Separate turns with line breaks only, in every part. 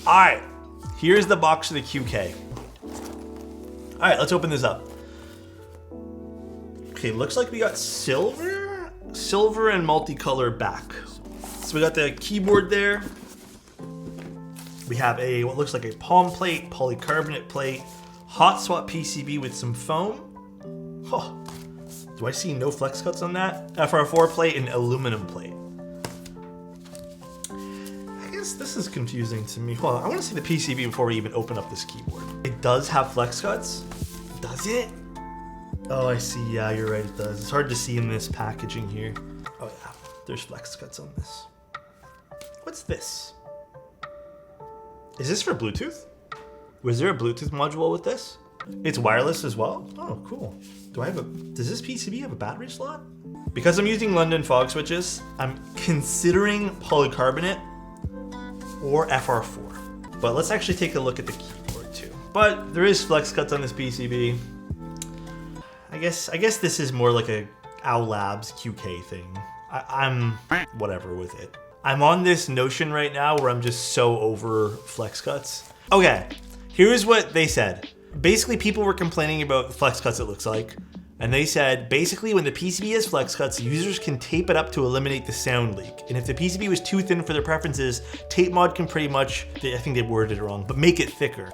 All right, here's the box of the QK. All right, let's open this up. Okay, looks like we got silver and multicolor back. So we got the keyboard there. We have a what looks like a palm plate, polycarbonate plate, hot swap PCB with some foam. Oh, do I see no flex cuts on that? FR4 plate and aluminum plate. I guess this is confusing to me. Hold on, I want to see the PCB before we even open up this keyboard. It does have flex cuts. Does it? Oh, I see. Yeah, you're right, it does. It's hard to see in this packaging here. Oh yeah, there's flex cuts on this. What's this? Is this for Bluetooth? Was there a Bluetooth module with this? It's wireless as well? Oh, cool. Does this PCB have a battery slot? Because I'm using London fog switches, I'm considering polycarbonate or FR4. But let's actually take a look at the keyboard too. But there is flex cuts on this PCB. I guess this is more like a Owl Labs QK thing. I'm whatever with it. I'm on this notion right now where I'm just so over flex cuts. Okay, here's what they said. Basically, people were complaining about flex cuts, it looks like. And they said, basically, when the PCB has flex cuts, users can tape it up to eliminate the sound leak. And if the PCB was too thin for their preferences, Tape Mod can pretty much, I think they worded it wrong, but make it thicker.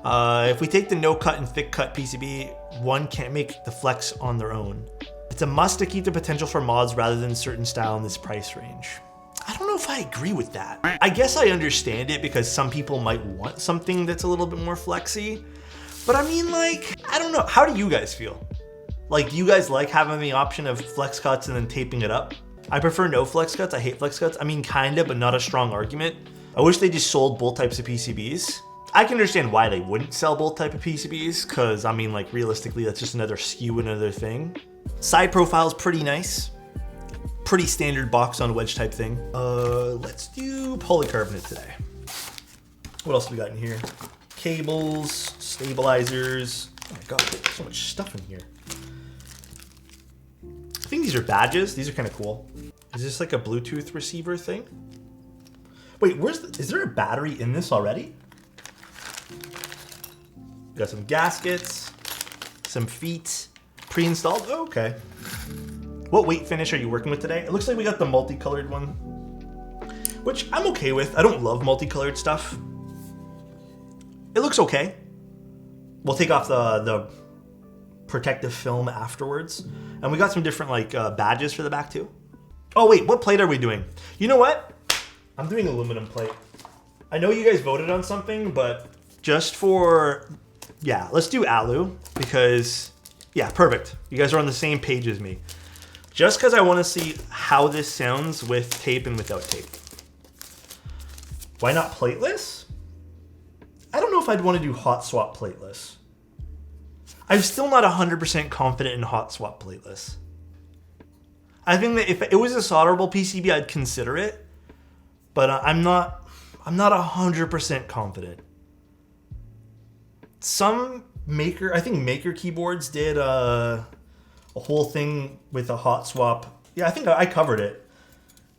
If we take the no cut and thick cut PCB, one can't make the flex on their own. It's a must to keep the potential for mods rather than a certain style in this price range. I don't know if I agree with that. I guess I understand it because some people might want something that's a little bit more flexy. But I mean, like, I don't know. How do you guys feel? Like, do you guys like having the option of flex cuts and then taping it up? I prefer no flex cuts. I hate flex cuts. I mean, kinda, but not a strong argument. I wish they just sold both types of PCBs. I can understand why they wouldn't sell both type of PCBs, because I mean, like, realistically, that's just another SKU, another thing. Side profile's pretty nice. Pretty standard box on wedge type thing. Let's do polycarbonate today. What else do we got in here? Cables, stabilizers. Oh my god, there's so much stuff in here. I think these are badges. These are kind of cool. Is this like a Bluetooth receiver thing? Wait, is there a battery in this already? We got some gaskets, some feet, pre-installed. Oh, okay. What weight finish are you working with today? It looks like we got the multicolored one, which I'm okay with. I don't love multicolored stuff. It looks okay. We'll take off the protective film afterwards. And we got some different like badges for the back too. Oh wait, what plate are we doing? You know what? I'm doing aluminum plate. I know you guys voted on something, but just for, yeah, let's do alu because, yeah, perfect. You guys are on the same page as me. Just because I want to see how this sounds with tape and without tape. Why not plateless? I don't know if I'd want to do hot swap plateless. I'm still not 100% confident in hot swap plateless. I think that if it was a solderable PCB, I'd consider it, but I'm not 100% confident. I think Maker Keyboards did a whole thing with a hot swap. Yeah, I think I covered it.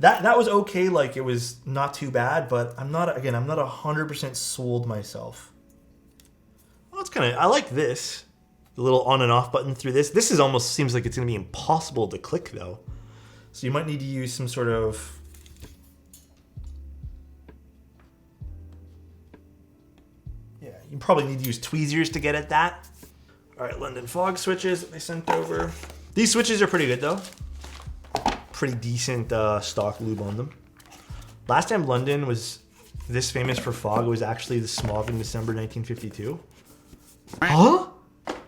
That was okay, like it was not too bad, but I'm not 100% sold myself. Well, it's kind of, I like this. The little on and off button through this. This is almost seems like it's gonna be impossible to click though. So you might need to use some sort of, yeah, you probably need to use tweezers to get at that. All right, London fog switches that they sent over. These switches are pretty good though. Pretty decent stock lube on them. Last time London was this famous for fog was actually the smog in December 1952. Huh?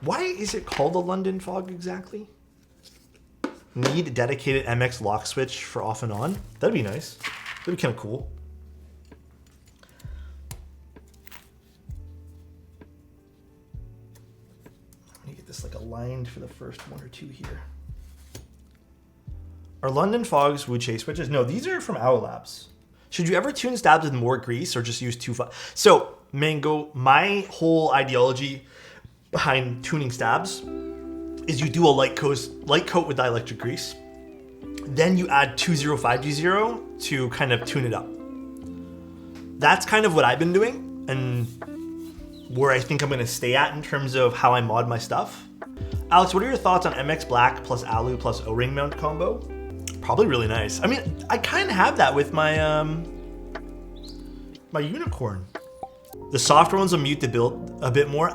Why is it called a London fog exactly? Need a dedicated MX lock switch for off and on? That'd be nice. That'd be kind of cool. Let me get this like aligned for the first one or two here. Are London fogs Wu Chase switches? No, these are from Owl Labs. Should you ever tune stabs with more grease or just use So, Mango, my whole ideology behind tuning stabs is you do a light coat with dielectric grease. Then you add 205G0 to kind of tune it up. that's kind of what I've been doing and where I think I'm gonna stay at in terms of how I mod my stuff. Alex, what are your thoughts on MX Black plus Alu plus O-ring mount combo? Probably really nice. I mean, I kind of have that with my my unicorn. The softer ones will mute the build a bit more.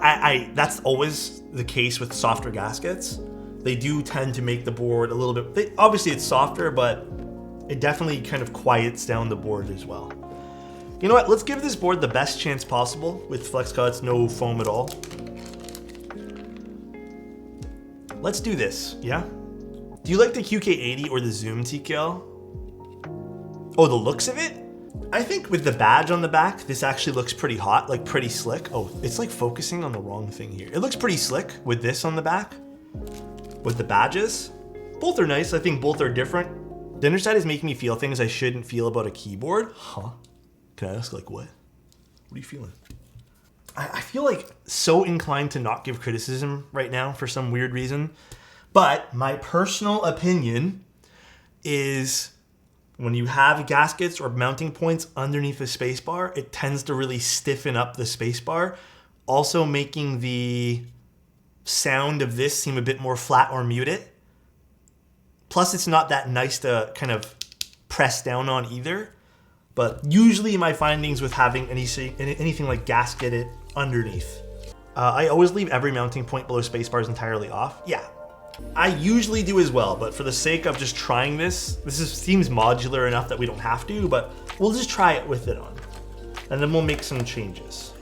That's always the case with softer gaskets. They do tend to make the board a little bit, obviously it's softer, but it definitely kind of quiets down the board as well. You know what, let's give this board the best chance possible with flex cuts, no foam at all. Let's do this, yeah? Do you like the QK80 or the Zoom TKL? Oh, the looks of it? I think with the badge on the back, this actually looks pretty hot, like pretty slick. Oh, it's like focusing on the wrong thing here. It looks pretty slick with this on the back, with the badges. Both are nice, I think both are different. The underside is making me feel things I shouldn't feel about a keyboard. Huh? Can I ask, like, what? What are you feeling? I feel like so inclined to not give criticism right now for some weird reason. But my personal opinion is when you have gaskets or mounting points underneath the spacebar, it tends to really stiffen up the spacebar, also making the sound of this seem a bit more flat or muted. Plus, it's not that nice to kind of press down on either. But usually my findings with having anything like gasketed underneath. I always leave every mounting point below spacebars entirely off. Yeah, I usually do as well, but for the sake of just trying this seems modular enough that we don't have to, but we'll just try it with it on. And then we'll make some changes.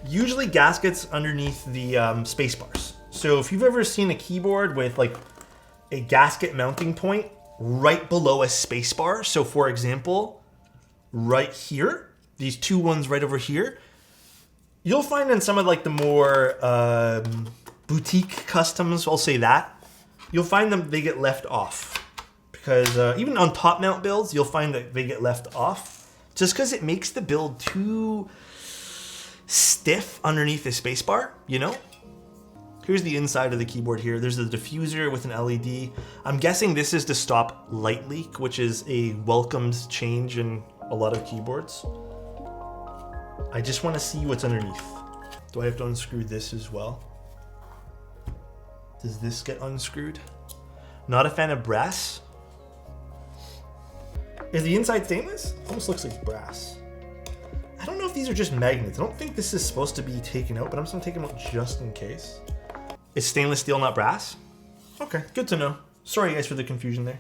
Usually gaskets underneath the spacebars. So if you've ever seen a keyboard with like a gasket mounting point right below a spacebar, so for example, right here, these two ones right over here, you'll find in some of like the more boutique customs, I'll say that, you'll find them, they get left off. Because even on top mount builds, you'll find that they get left off just because it makes the build too stiff underneath the spacebar, you know? Here's the inside of the keyboard here. There's the diffuser with an LED. I'm guessing this is to stop light leak, which is a welcomed change in a lot of keyboards. I just want to see what's underneath. Do I have to unscrew this as well? Does this get unscrewed? Not a fan of brass. Is the inside stainless? Almost looks like brass. I don't know if these are just magnets. I don't think this is supposed to be taken out, but I'm just gonna take them out just in case. It's stainless steel, not brass? Okay, good to know. Sorry guys for the confusion there.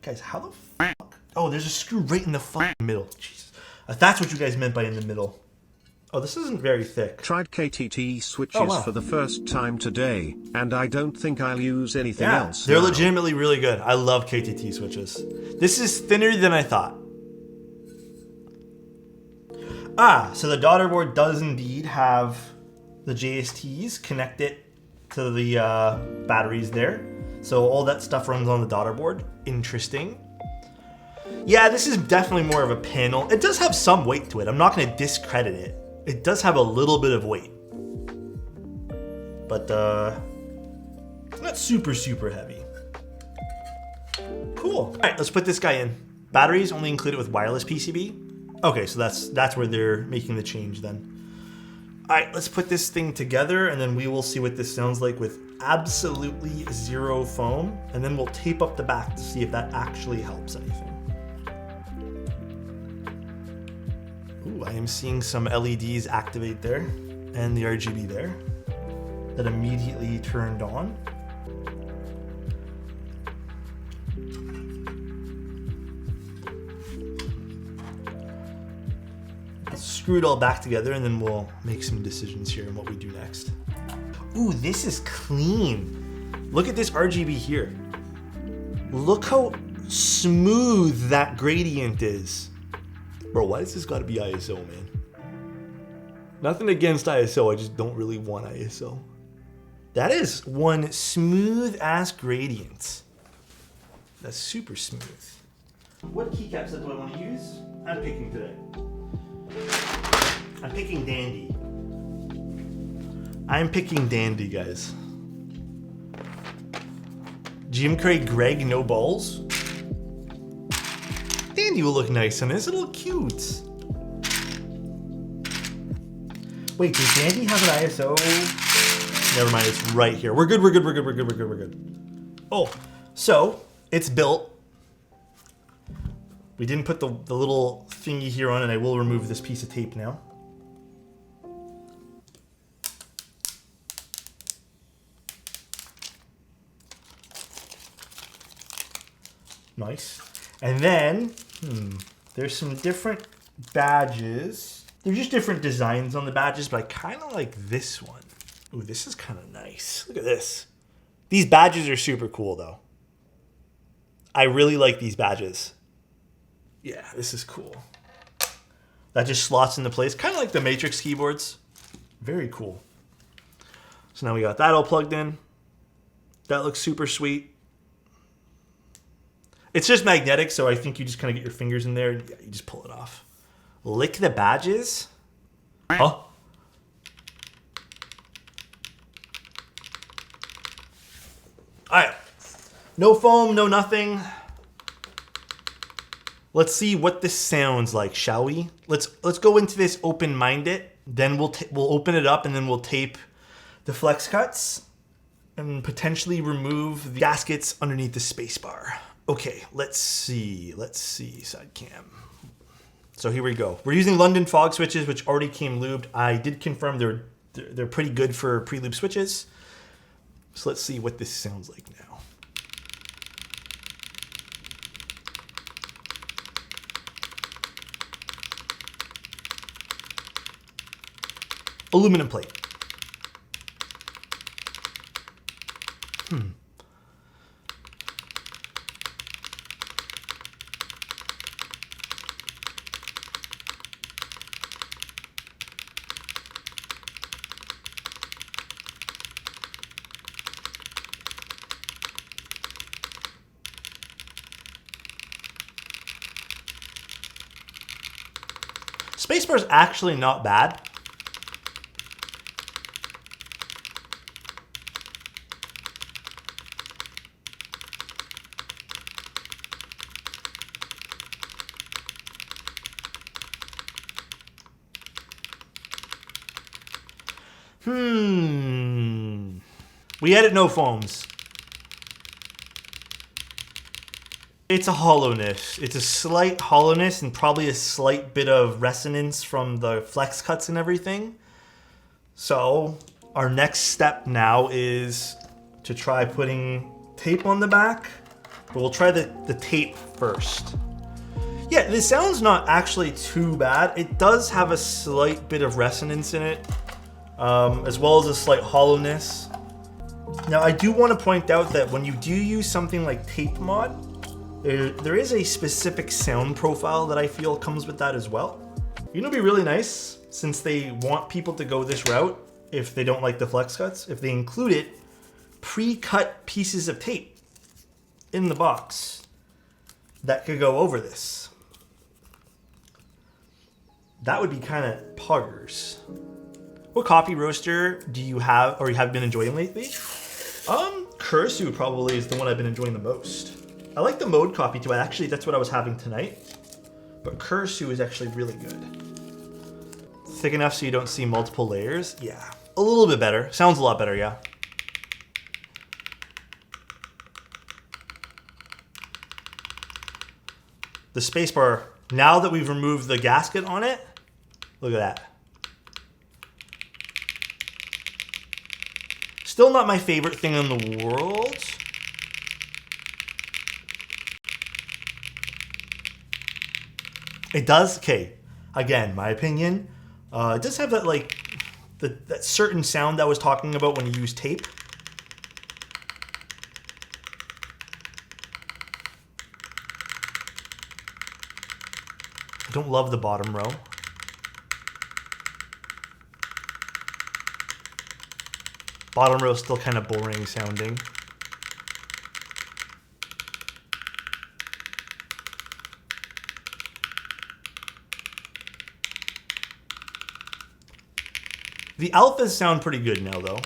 Guys, how the fuck? Oh, there's a screw right in the fucking middle. Jesus. That's what you guys meant by in the middle. Oh, this isn't very thick.
Tried KTT switches for the first time today, and I don't think I'll use anything else.
They're legitimately really good. I love KTT switches. This is thinner than I thought. So the daughter board does indeed have the JSTs connected to the batteries there. So all that stuff runs on the daughter board. Interesting. Yeah, this is definitely more of a panel. It does have some weight to it. I'm not going to discredit it. It does have a little bit of weight. But not super, super heavy. Cool. All right, let's put this guy in. Batteries only included with wireless PCB. Okay, so that's where they're making the change then. All right, let's put this thing together and then we will see what this sounds like with absolutely zero foam. And then we'll tape up the back to see if that actually helps anything. Ooh, I am seeing some LEDs activate there and the RGB there that immediately turned on. Screw it all back together and then we'll make some decisions here on what we do next. Ooh, this is clean. Look at this RGB here. Look how smooth that gradient is. Bro, why does this gotta be ISO, man? Nothing against ISO, I just don't really want ISO. That is one smooth ass gradient. That's super smooth. What keycap set do I want to use? I'm picking today. I'm picking Dandy. I'm picking Dandy, guys. Jim Craig Greg, no balls. Dandy will look nice on this. It'll look cute. Wait, does Dandy have an ISO? Never mind, it's right here. We're good, we're good, we're good, we're good, we're good, we're good. Oh, so it's built. We didn't put the little thingy here on, and I will remove this piece of tape now. Nice. And then, there's some different badges. They're just different designs on the badges, but I kind of like this one. Ooh, this is kind of nice. Look at this. These badges are super cool, though. I really like these badges. Yeah, this is cool. That just slots into place, kind of like the Matrix keyboards. Very cool. So now we got that all plugged in. That looks super sweet. It's just magnetic, so I think you just kind of get your fingers in there and you just pull it off. Lick the badges? Huh? All right. No foam, no nothing. Let's see what this sounds like, shall we? Let's go into this open-minded. Then we'll open it up and then we'll tape the flex cuts and potentially remove the gaskets underneath the spacebar. Okay, let's see, side cam. So here we go. We're using London fog switches, which already came lubed. I did confirm they're pretty good for pre-lube switches. So let's see what this sounds like now. Aluminum plate. Spacebar is actually not bad. We edit no foams. It's a hollowness. It's a slight hollowness and probably a slight bit of resonance from the flex cuts and everything. So our next step now is to try putting tape on the back, but we'll try the tape first. Yeah, this sounds not actually too bad. It does have a slight bit of resonance in it, as well as a slight hollowness. Now, I do want to point out that when you do use something like tape mod, there is a specific sound profile that I feel comes with that as well. You know, it'd be really nice, since they want people to go this route, if they don't like the flex cuts, if they included pre-cut pieces of tape in the box that could go over this. That would be kind of poggers. What coffee roaster do you have or you have been enjoying lately? Cursu probably is the one I've been enjoying the most. I like the mode coffee too. Actually, that's what I was having tonight. But Cursu is actually really good. Thick enough so you don't see multiple layers. Yeah, a little bit better. Sounds a lot better, yeah. The spacebar, now that we've removed the gasket on it, look at that. Still not my favorite thing in the world. It does, okay, again, my opinion, it does have that like, that certain sound that I was talking about when you use tape. I don't love the bottom row. Bottom row is still kind of boring sounding. The alphas sound pretty good now, though.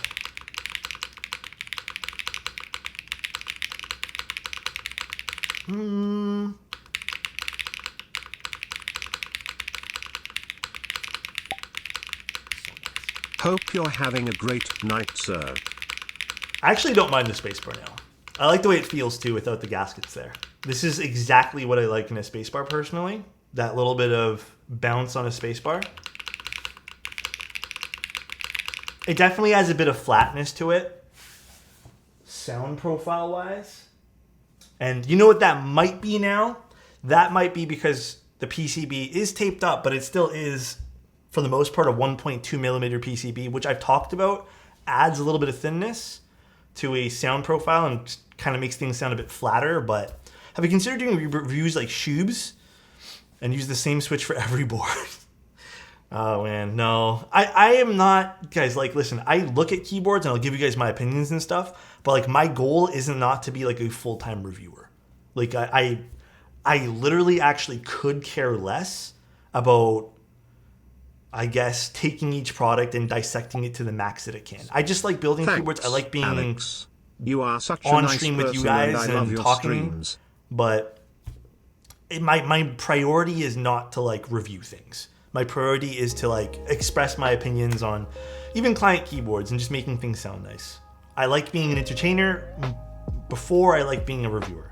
Hope you're having a great night, sir.
I actually don't mind the spacebar now. I like the way it feels too without the gaskets there. This is exactly what I like in a spacebar personally. That little bit of bounce on a spacebar. It definitely has a bit of flatness to it, sound profile wise. And you know what that might be now? That might be because the PCB is taped up, but it still is, for the most part, a 1.2 millimeter PCB, which I've talked about, adds a little bit of thinness to a sound profile and kind of makes things sound a bit flatter. But have you considered doing reviews like Shubes and use the same switch for every board? Oh man, no. I am not, guys, like, listen, I look at keyboards and I'll give you guys my opinions and stuff, but like my goal isn't not to be like a full-time reviewer. Like I literally actually could care less about, I guess, taking each product and dissecting it to the max that it can. I just like building keyboards. I like being
Alex. You are such
on
a nice
stream with you
person
guys
and I love
and
your
talking,
streams.
but my priority is not to like review things. My priority is to like express my opinions on even client keyboards and just making things sound nice. I like being an entertainer before I like being a reviewer.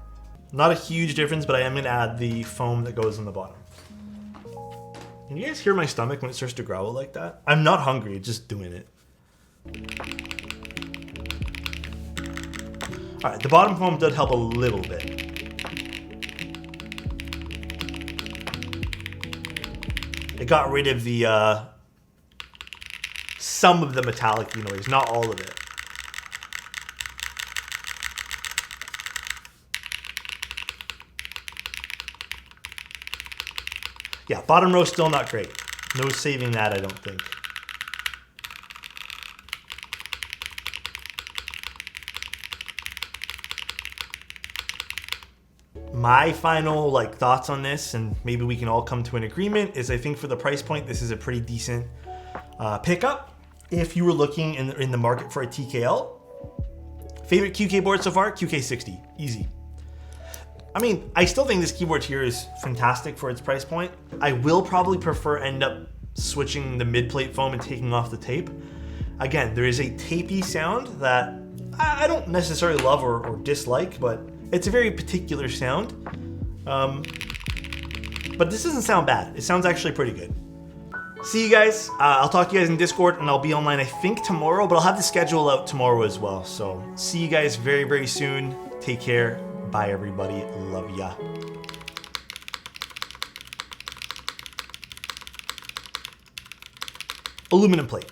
Not a huge difference, but I am gonna add the foam that goes on the bottom. Can you guys hear my stomach when it starts to growl like that? I'm not hungry, just doing it. All right, the bottom foam did help a little bit. It got rid of the some of the metallic noise, not all of it. Yeah, bottom row still not great. No saving that, I don't think. My final like thoughts on this, and maybe we can all come to an agreement, is I think for the price point, this is a pretty decent pickup. If you were looking in the market for a TKL, favorite QK board so far, QK80, easy. I mean, I still think this keyboard here is fantastic for its price point. I will probably prefer end up switching the mid plate foam and taking off the tape. Again, there is a tapey sound that I don't necessarily love or dislike, but it's a very particular sound. But this doesn't sound bad. It sounds actually pretty good. See you guys. I'll talk to you guys in Discord, and I'll be online, I think, tomorrow, but I'll have the schedule out tomorrow as well. So see you guys very, very soon. Take care. Bye, everybody. Love ya. Aluminum plate.